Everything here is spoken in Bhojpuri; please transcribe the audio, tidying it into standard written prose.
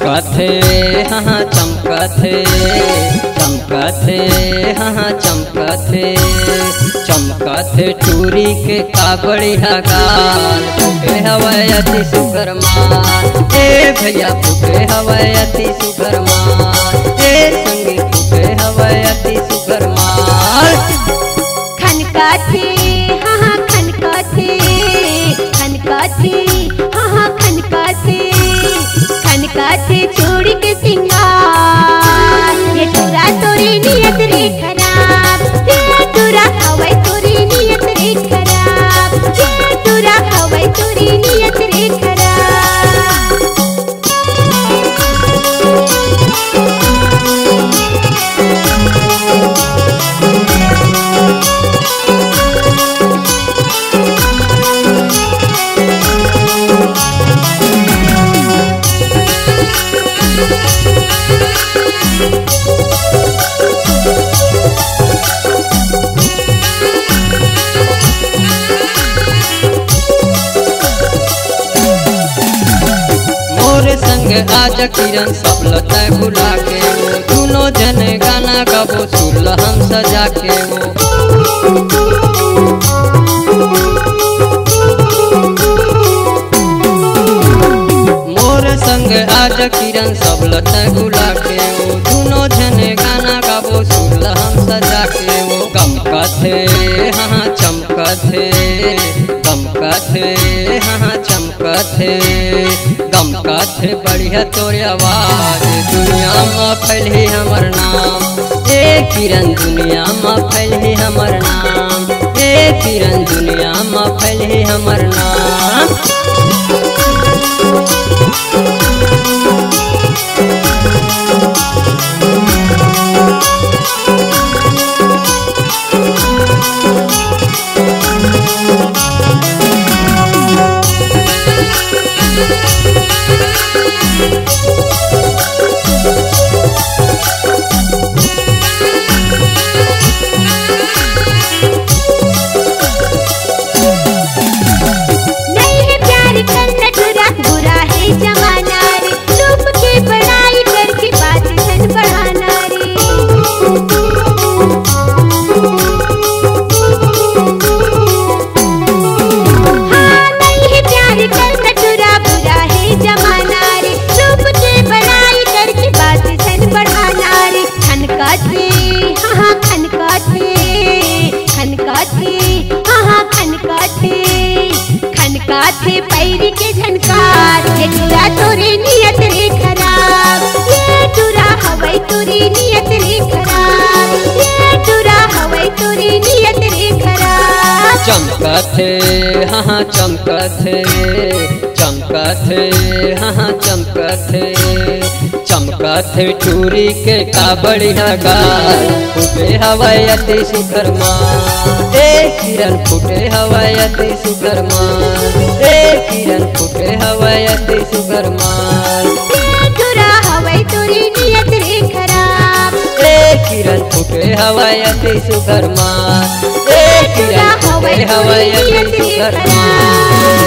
हाँ चमकथे चमकथे हाँ चमकथे चमकथे टूरी के का बढ़िया गाल फूके हवाई अति सुगर माल ए भैया फूके हवाई अति सुगर माल ए संगी फूके हवाई अति सुगर माल। खनकाथे हाँ खनकाथे खनकाथे हाँ खनकाथे खनकाथे छोड़ के सिंगार ये टूरा तोरी नियत रे खराब ये टूरा हवाई तोरी नियत रे खराब ये टूरा हवाई तोरी नियत रे खराब। संग आज किरण सब लता भुला के वो दोनों जन गाना गाबो सुर हम सजा के वो मोर संग आज किरण सब लता भुला के वो दोनों जन गाना गाबो सुर हम सजा के वो गमकथे हाँ चमकथे गमकथे हाँ चमकथे गमकथे बढ़िया तोरे आवाज दुनिया में फैले हमर नाम ए किरण दुनिया में फैले हमर नाम ए किरण दुनिया में फैले हमर नाम। खनकाथे पैरी के झनकार ये टूरा तोरी नियत रे खराब ये टूरा हवाई तोरी नियत रे खराब ये टूरा हवाई तोरी नियत रे खराब। चमकथे हाँ चमकथे चमकथे हाँ चमकथे चमकथे टूरी के का बढ़िया गाल फूटे हवाई अति सुगर माल ए किरण फूटे हवाई अति सुगर माल ए किरण फूटे हवाई अति सुगर माल ये टूरा हवाई तोरी नियत रे खराब ए किरण फूटे हवाई अति सुगर माल ए किरण फूटे हवाई अति सुगर माल।